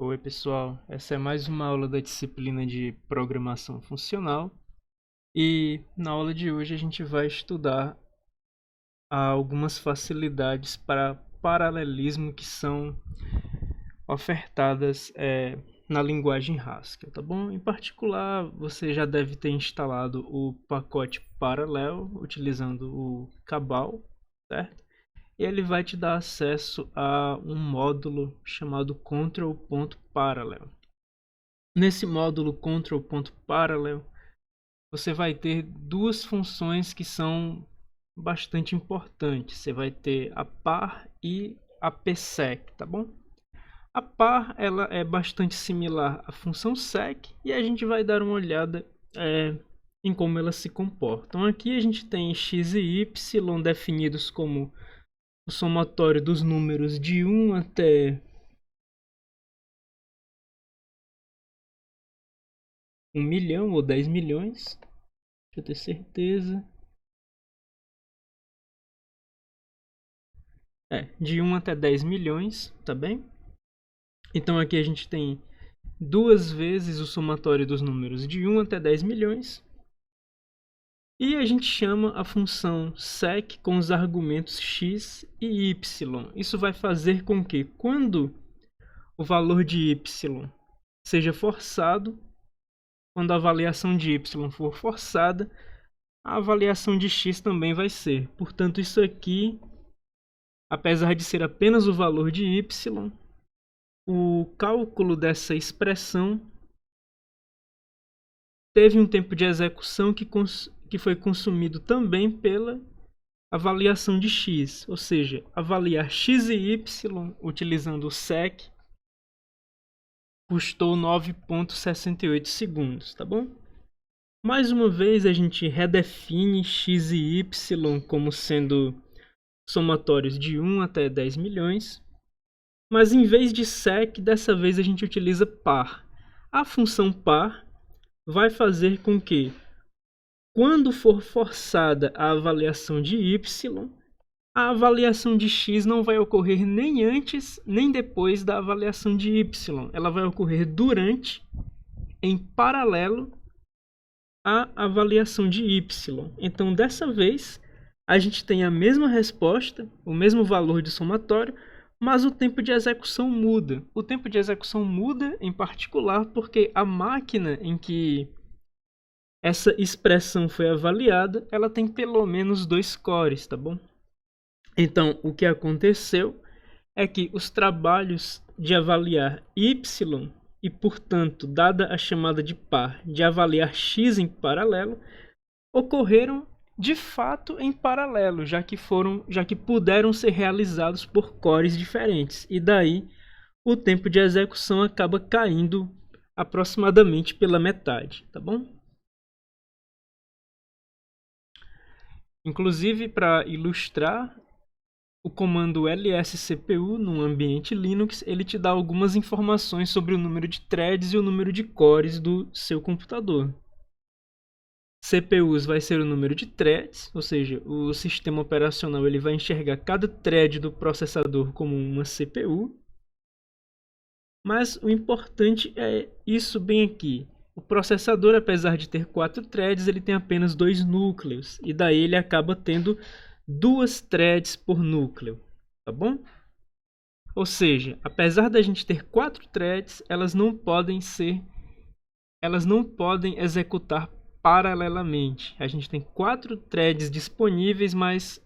Oi, pessoal. Essa é mais uma aula da disciplina de programação funcional e na aula de hoje a gente vai estudar algumas facilidades para paralelismo que são ofertadas na linguagem Haskell, tá bom? Em particular, você já deve ter instalado o pacote Parallel utilizando o Cabal, certo? E ele vai te dar acesso a um módulo chamado control.parallel. Nesse módulo control.parallel, você vai ter duas funções que são bastante importantes. Você vai ter a par e a psec, tá bom? A par ela é bastante similar à função sec e a gente vai dar uma olhada em como elas se comportam. Aqui a gente tem x e y definidos como o somatório dos números de 1 até 1 milhão ou 10 milhões. Deixa eu ter certeza. De 1 até 10 milhões, tá bem? Então aqui a gente tem duas vezes o somatório dos números de 1 até 10 milhões. E a gente chama a função sec com os argumentos x e y. Isso vai fazer com que quando o valor de y seja forçado, quando a avaliação de y for forçada, a avaliação de x também vai ser. Portanto, isso aqui, apesar de ser apenas o valor de y, o cálculo dessa expressão teve um tempo de execução que foi consumido também pela avaliação de x, ou seja, avaliar x e y utilizando o sec custou 9,68 segundos, tá bom? Mais uma vez a gente redefine x e y como sendo somatórios de 1 até 10 milhões, mas em vez de sec, dessa vez a gente utiliza par. A função par vai fazer com que, quando for forçada a avaliação de y, a avaliação de x não vai ocorrer nem antes nem depois da avaliação de y. Ela vai ocorrer durante, em paralelo à avaliação de y. Então, dessa vez, a gente tem a mesma resposta, o mesmo valor de somatório, mas o tempo de execução muda. O tempo de execução muda, em particular, porque a máquina em que essa expressão foi avaliada, ela tem pelo menos 2 cores, tá bom? Então, o que aconteceu é que os trabalhos de avaliar y e, portanto, dada a chamada de par, de avaliar x em paralelo, ocorreram de fato em paralelo, já que puderam ser realizados por cores diferentes. E daí o tempo de execução acaba caindo aproximadamente pela metade, tá bom? Inclusive, para ilustrar, o comando lscpu no ambiente Linux, ele te dá algumas informações sobre o número de threads e o número de cores do seu computador. CPUs vai ser o número de threads, ou seja, o sistema operacional ele vai enxergar cada thread do processador como uma CPU. Mas o importante é isso bem aqui. O processador, apesar de ter 4 threads, ele tem apenas 2 núcleos. E daí ele acaba tendo 2 threads por núcleo, tá bom? Ou seja, apesar da gente ter 4 threads, elas não podem executar paralelamente. A gente tem 4 threads disponíveis, mas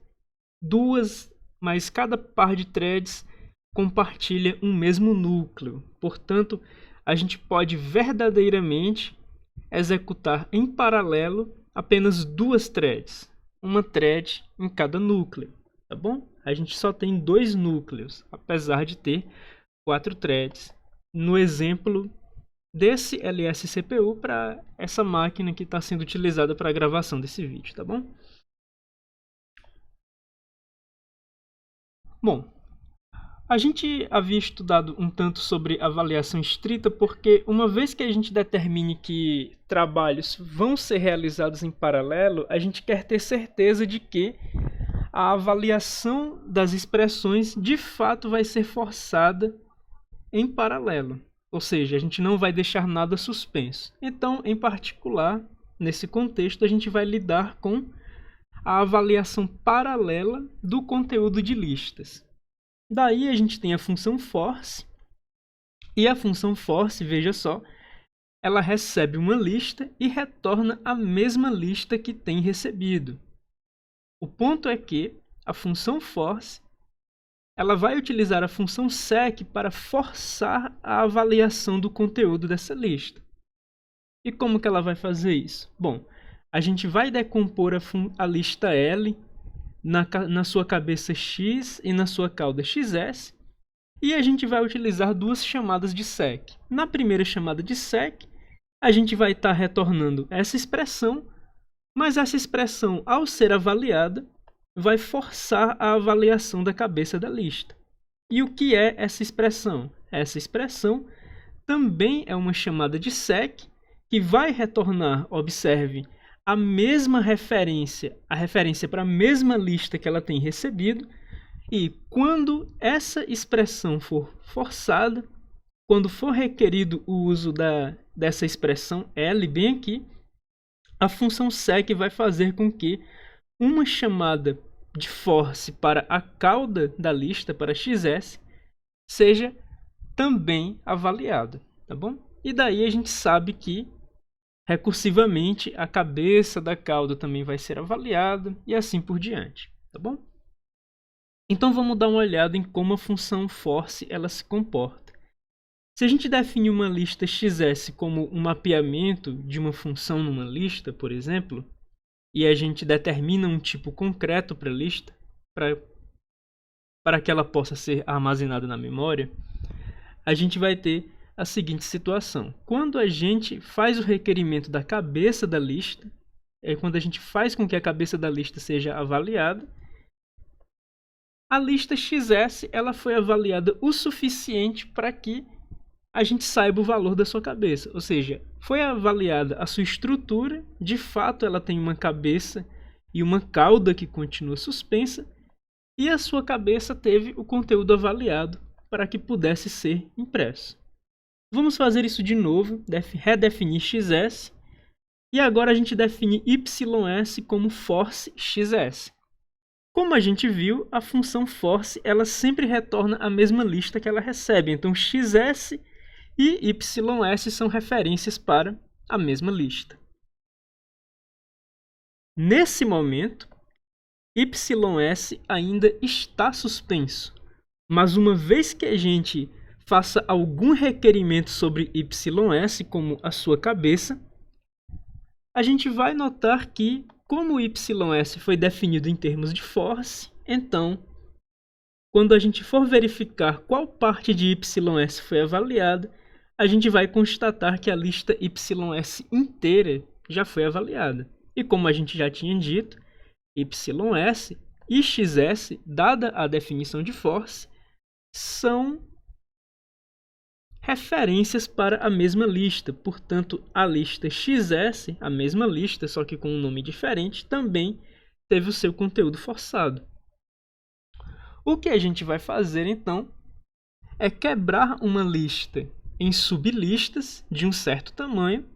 cada par de threads compartilha um mesmo núcleo. Portanto, a gente pode verdadeiramente executar em paralelo apenas 2 threads, uma thread em cada núcleo, tá bom? A gente só tem 2 núcleos, apesar de ter 4 threads. No exemplo desse lscpu para essa máquina que está sendo utilizada para a gravação desse vídeo, tá bom? Bom, a gente havia estudado um tanto sobre avaliação estrita porque uma vez que a gente determine que trabalhos vão ser realizados em paralelo, a gente quer ter certeza de que a avaliação das expressões de fato vai ser forçada em paralelo. Ou seja, a gente não vai deixar nada suspenso. Então, em particular, nesse contexto, a gente vai lidar com a avaliação paralela do conteúdo de listas. Daí a gente tem a função force, e a função force, veja só, ela recebe uma lista e retorna a mesma lista que tem recebido. O ponto é que a função force ela vai utilizar a função sec para forçar a avaliação do conteúdo dessa lista. E como que ela vai fazer isso? Bom, a gente vai decompor a lista L na sua cabeça X e na sua cauda XS, e a gente vai utilizar duas chamadas de sec. Na primeira chamada de sec, a gente vai estar retornando essa expressão, mas essa expressão, ao ser avaliada, vai forçar a avaliação da cabeça da lista. E o que é essa expressão? Essa expressão também é uma chamada de sec que vai retornar, observe, a mesma referência, a referência para a mesma lista que ela tem recebido, e quando essa expressão for forçada, quando for requerido o uso dessa expressão L bem aqui, a função sec vai fazer com que uma chamada de force para a cauda da lista, para XS, seja também avaliada, tá bom? E daí a gente sabe que, recursivamente, a cabeça da cauda também vai ser avaliada e assim por diante, tá bom? Então vamos dar uma olhada em como a função force ela se comporta. Se a gente define uma lista XS como um mapeamento de uma função numa lista, por exemplo, e a gente determina um tipo concreto para a lista, para que ela possa ser armazenada na memória, a gente vai ter a seguinte situação. Quando a gente faz o requerimento da cabeça da lista, quando a gente faz com que a cabeça da lista seja avaliada, a lista XS ela foi avaliada o suficiente para que a gente saiba o valor da sua cabeça. Ou seja, foi avaliada a sua estrutura, de fato ela tem uma cabeça e uma cauda que continua suspensa, e a sua cabeça teve o conteúdo avaliado para que pudesse ser impresso. Vamos fazer isso de novo, redefinir XS, e agora a gente define YS como force XS. Como a gente viu, a função force ela sempre retorna a mesma lista que ela recebe, então XS e YS são referências para a mesma lista. Nesse momento, YS ainda está suspenso, mas uma vez que a gente faça algum requerimento sobre YS, como a sua cabeça, a gente vai notar que, como o YS foi definido em termos de force, então, quando a gente for verificar qual parte de YS foi avaliada, a gente vai constatar que a lista YS inteira já foi avaliada. E como a gente já tinha dito, YS e XS, dada a definição de force, são referências para a mesma lista. Portanto, a lista XS, a mesma lista, só que com um nome diferente, também teve o seu conteúdo forçado. O que a gente vai fazer, então, é quebrar uma lista em sublistas de um certo tamanho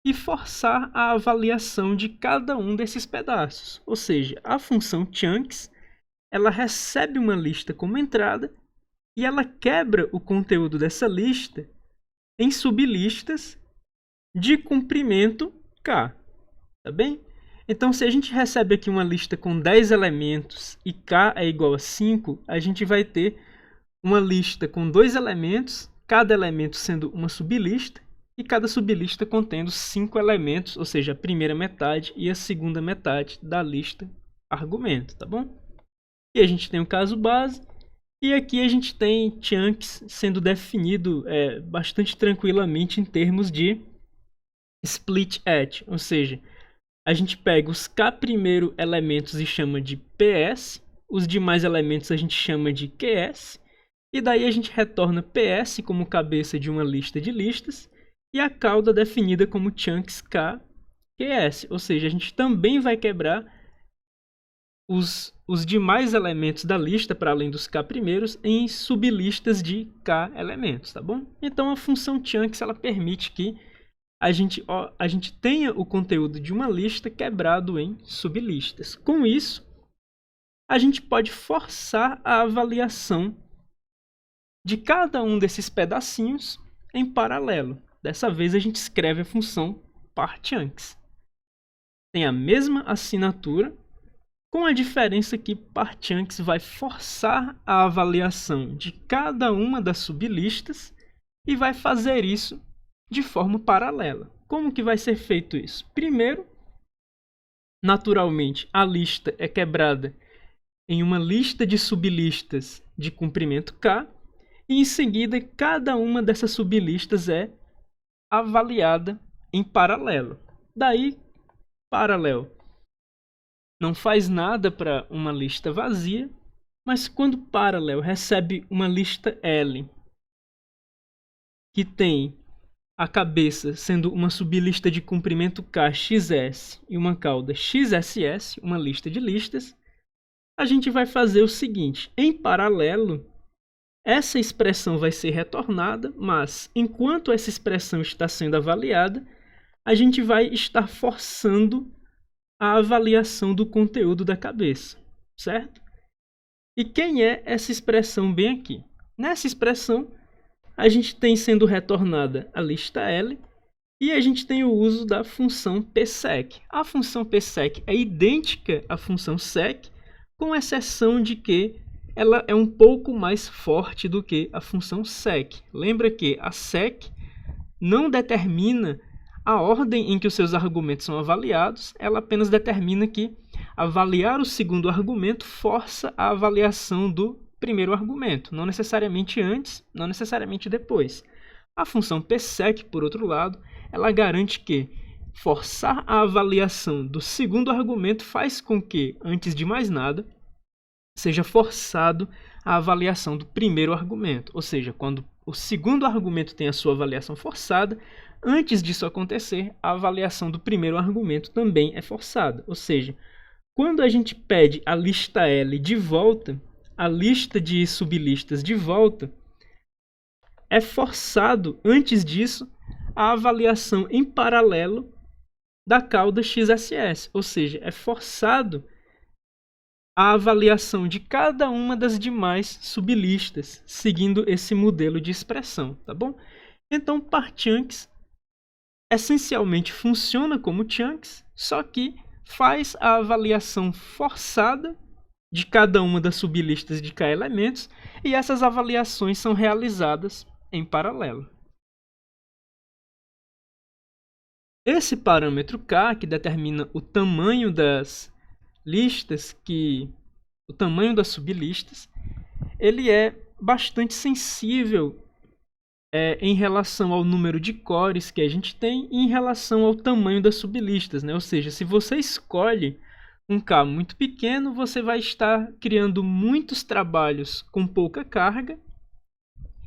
e forçar a avaliação de cada um desses pedaços. Ou seja, a função chunks ela recebe uma lista como entrada e ela quebra o conteúdo dessa lista em sublistas de comprimento k. Tá bem? Então, se a gente recebe aqui uma lista com 10 elementos e k é igual a 5, a gente vai ter uma lista com 2 elementos, cada elemento sendo uma sublista, e cada sublista contendo 5 elementos, ou seja, a primeira metade e a segunda metade da lista argumento, tá bom? E a gente tem o caso base, e aqui a gente tem chunks sendo definido bastante tranquilamente em termos de split at, ou seja, a gente pega os k primeiro elementos e chama de ps, os demais elementos a gente chama de qs, e daí a gente retorna ps como cabeça de uma lista de listas, e a cauda definida como chunks k, qs, ou seja, a gente também vai quebrar os os demais elementos da lista, para além dos k primeiros, em sublistas de k elementos, tá bom? Então a função chunks ela permite que a gente tenha o conteúdo de uma lista quebrado em sublistas. Com isso, a gente pode forçar a avaliação de cada um desses pedacinhos em paralelo. Dessa vez a gente escreve a função parchunks. Tem a mesma assinatura, com a diferença que parchunks vai forçar a avaliação de cada uma das sublistas e vai fazer isso de forma paralela. Como que vai ser feito isso? Primeiro, naturalmente, a lista é quebrada em uma lista de sublistas de comprimento k, e em seguida cada uma dessas sublistas é avaliada em paralelo. Daí, paralelo não faz nada para uma lista vazia, mas quando paralelo recebe uma lista L que tem a cabeça sendo uma sublista de comprimento k xs e uma cauda xss, uma lista de listas, a gente vai fazer o seguinte: em paralelo, essa expressão vai ser retornada, mas enquanto essa expressão está sendo avaliada, a gente vai estar forçando a avaliação do conteúdo da cabeça, certo? E quem é essa expressão bem aqui? Nessa expressão, a gente tem sendo retornada a lista L e a gente tem o uso da função psec. A função psec é idêntica à função sec, com exceção de que ela é um pouco mais forte do que a função sec. Lembra que a sec não determina a ordem em que os seus argumentos são avaliados, ela apenas determina que avaliar o segundo argumento força a avaliação do primeiro argumento, não necessariamente antes, não necessariamente depois. A função psec, por outro lado, ela garante que forçar a avaliação do segundo argumento faz com que, antes de mais nada, seja forçado a avaliação do primeiro argumento. Ou seja, quando o segundo argumento tem a sua avaliação forçada, antes disso acontecer, a avaliação do primeiro argumento também é forçada. Ou seja, quando a gente pede a lista L de volta, a lista de sublistas de volta, é forçado, antes disso, a avaliação em paralelo da cauda XSS. Ou seja, é forçado a avaliação de cada uma das demais sublistas, seguindo esse modelo de expressão, tá bom? Então, parchunks essencialmente funciona como chunks, só que faz a avaliação forçada de cada uma das sublistas de k elementos, e essas avaliações são realizadas em paralelo. Esse parâmetro k, que determina o tamanho das listas, o tamanho das sublistas, ele é bastante sensível em relação ao número de cores que a gente tem e em relação ao tamanho das sublistas, né? Ou seja, se você escolhe um K muito pequeno, você vai estar criando muitos trabalhos com pouca carga,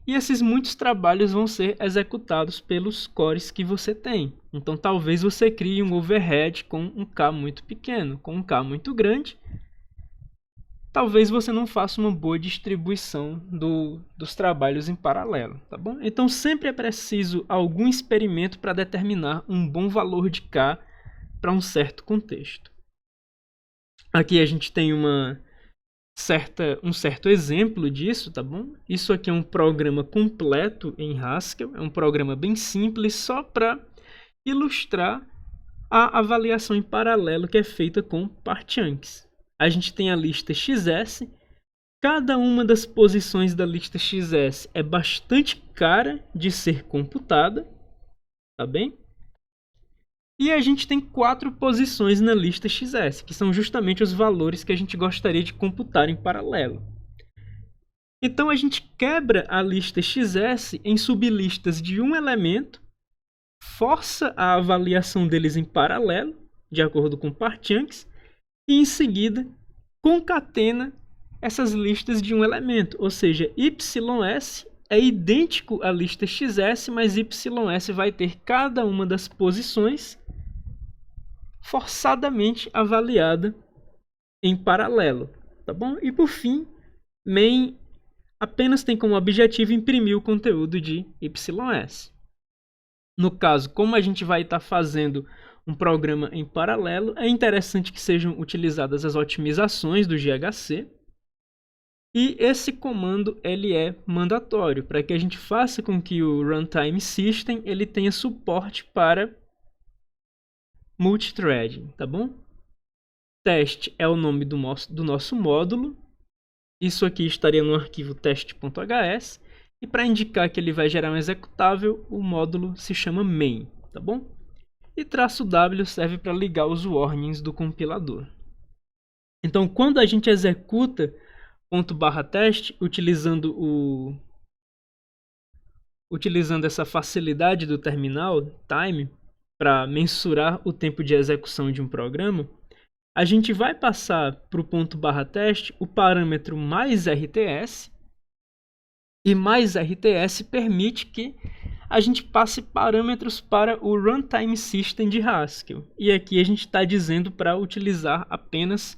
e esses muitos trabalhos vão ser executados pelos cores que você tem. Então talvez você crie um overhead com um K muito pequeno. Com um K muito grande, talvez você não faça uma boa distribuição dos trabalhos em paralelo, tá bom? Então sempre é preciso algum experimento para determinar um bom valor de K para um certo contexto. Aqui a gente tem um certo exemplo disso, tá bom? Isso aqui é um programa completo em Haskell, é um programa bem simples só para ilustrar a avaliação em paralelo que é feita com parchunks. A gente tem a lista XS, cada uma das posições da lista XS é bastante cara de ser computada, tá bem? E a gente tem 4 posições na lista XS, que são justamente os valores que a gente gostaria de computar em paralelo. Então a gente quebra a lista XS em sublistas de um elemento, força a avaliação deles em paralelo, de acordo com parchunks, e em seguida concatena essas listas de um elemento, ou seja, YS é idêntico à lista XS, mas YS vai ter cada uma das posições forçadamente avaliada em paralelo. tá bom? E por fim, main apenas tem como objetivo imprimir o conteúdo de ys. No caso, como a gente vai estar fazendo um programa em paralelo, é interessante que sejam utilizadas as otimizações do GHC. E esse comando ele é mandatório para que a gente faça com que o Runtime System ele tenha suporte para multithreading, tá bom? Teste é o nome do nosso módulo. Isso aqui estaria no arquivo test.hs. E para indicar que ele vai gerar um executável, o módulo se chama main, tá bom? E "-w" serve para ligar os warnings do compilador. Então, quando a gente executa ./test utilizando essa facilidade do terminal, time, para mensurar o tempo de execução de um programa, a gente vai passar para o ./test o parâmetro mais RTS, e mais RTS permite que a gente passe parâmetros para o Runtime System de Haskell. E aqui a gente está dizendo para utilizar apenas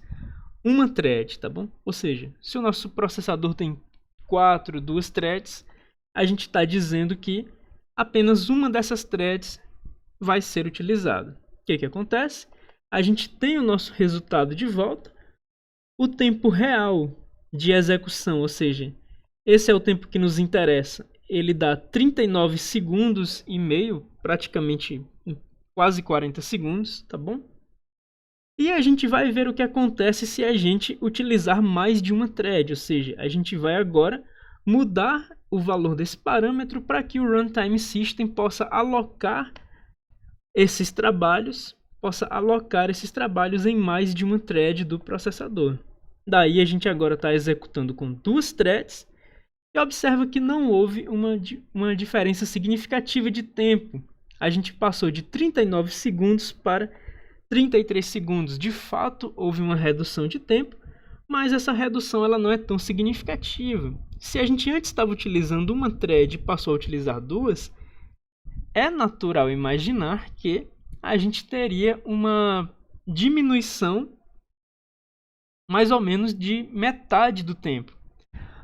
uma thread, tá bom? Ou seja, se o nosso processador tem 2 threads, a gente está dizendo que apenas uma dessas threads vai ser utilizada. O que acontece? A gente tem o nosso resultado de volta, o tempo real de execução, ou seja, esse é o tempo que nos interessa. Ele dá 39 segundos e meio, praticamente quase 40 segundos, tá bom? E a gente vai ver o que acontece se a gente utilizar mais de uma thread, ou seja, a gente vai agora mudar o valor desse parâmetro para que o Runtime System possa alocar esses trabalhos em mais de uma thread do processador. Daí a gente agora está executando com 2 threads e observa que não houve uma diferença significativa de tempo. A gente passou de 39 segundos para 33 segundos. De fato, houve uma redução de tempo, mas essa redução ela não é tão significativa. Se a gente antes estava utilizando uma thread e passou a utilizar 2, é natural imaginar que a gente teria uma diminuição mais ou menos de metade do tempo.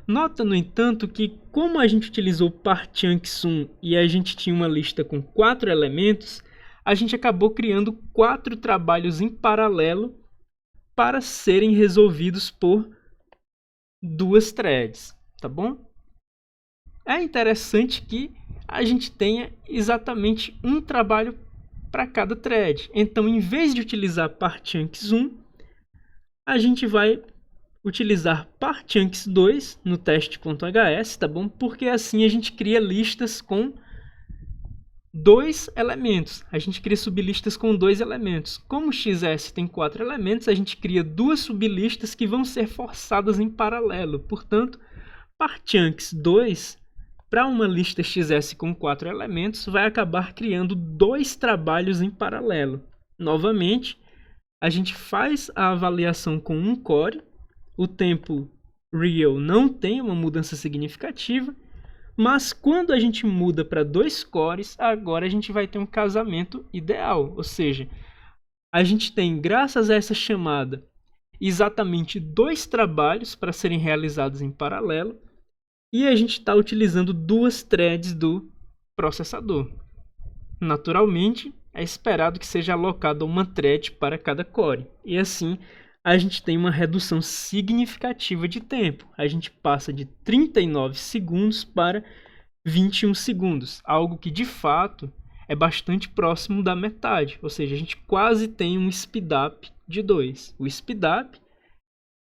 Nota, no entanto, que como a gente utilizou parchunks1 e a gente tinha uma lista com 4 elementos, a gente acabou criando 4 trabalhos em paralelo para serem resolvidos por 2 threads, tá bom? É interessante que a gente tenha exatamente um trabalho para cada thread. Então, em vez de utilizar parchunks1, a gente vai utilizar parchunks2 no teste.hs, tá bom? Porque assim a gente cria listas com 2 elementos. A gente cria sublistas com 2 elementos. Como o XS tem 4 elementos, a gente cria 2 sublistas que vão ser forçadas em paralelo. Portanto, parchunks2 para uma lista XS com 4 elementos vai acabar criando 2 trabalhos em paralelo. Novamente, a gente faz a avaliação com um core. O tempo real não tem uma mudança significativa, mas quando a gente muda para 2 cores, agora a gente vai ter um casamento ideal. Ou seja, a gente tem, graças a essa chamada, exatamente 2 trabalhos para serem realizados em paralelo, e a gente está utilizando 2 threads do processador. Naturalmente, é esperado que seja alocada uma thread para cada core, e assim a gente tem uma redução significativa de tempo. A gente passa de 39 segundos para 21 segundos, algo que de fato é bastante próximo da metade, ou seja, a gente quase tem um speedup de 2. O speedup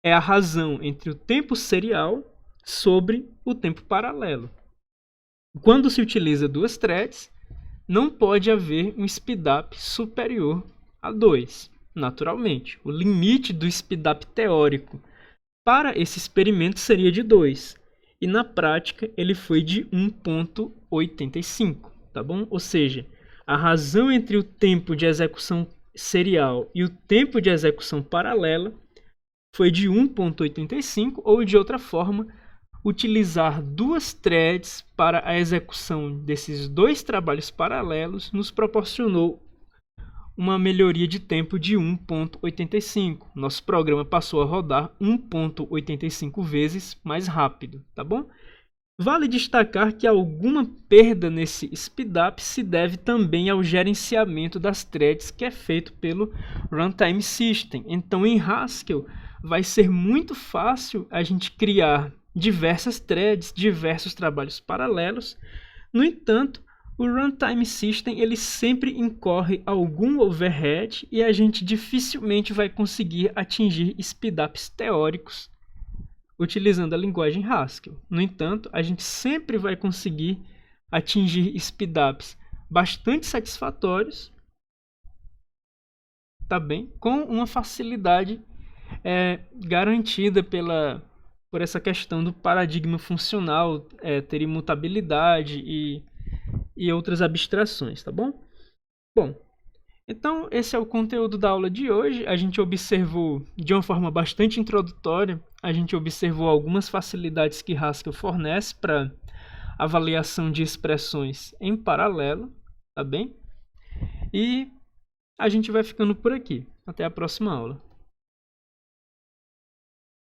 é a razão entre o tempo serial sobre o tempo paralelo. Quando se utiliza 2 threads, não pode haver um speedup superior a 2. Naturalmente, o limite do speedup teórico para esse experimento seria de 2. E na prática ele foi de 1.85, tá bom? Ou seja, a razão entre o tempo de execução serial e o tempo de execução paralela foi de 1.85, ou de outra forma, utilizar 2 threads para a execução desses 2 trabalhos paralelos nos proporcionou uma melhoria de tempo de 1.85. Nosso programa passou a rodar 1.85 vezes mais rápido, tá bom? Vale destacar que alguma perda nesse speedup se deve também ao gerenciamento das threads que é feito pelo Runtime System. Então, em Haskell, vai ser muito fácil a gente criar diversas threads, diversos trabalhos paralelos. No entanto, o Runtime System ele sempre incorre algum overhead e a gente dificilmente vai conseguir atingir speedups teóricos utilizando a linguagem Haskell. No entanto, a gente sempre vai conseguir atingir speedups bastante satisfatórios, tá bem? Com uma facilidade garantida por essa questão do paradigma funcional, ter imutabilidade e outras abstrações, tá bom? Bom, então esse é o conteúdo da aula de hoje. A gente observou de uma forma bastante introdutória, a gente observou algumas facilidades que Haskell fornece para avaliação de expressões em paralelo, tá bem? E a gente vai ficando por aqui. Até a próxima aula.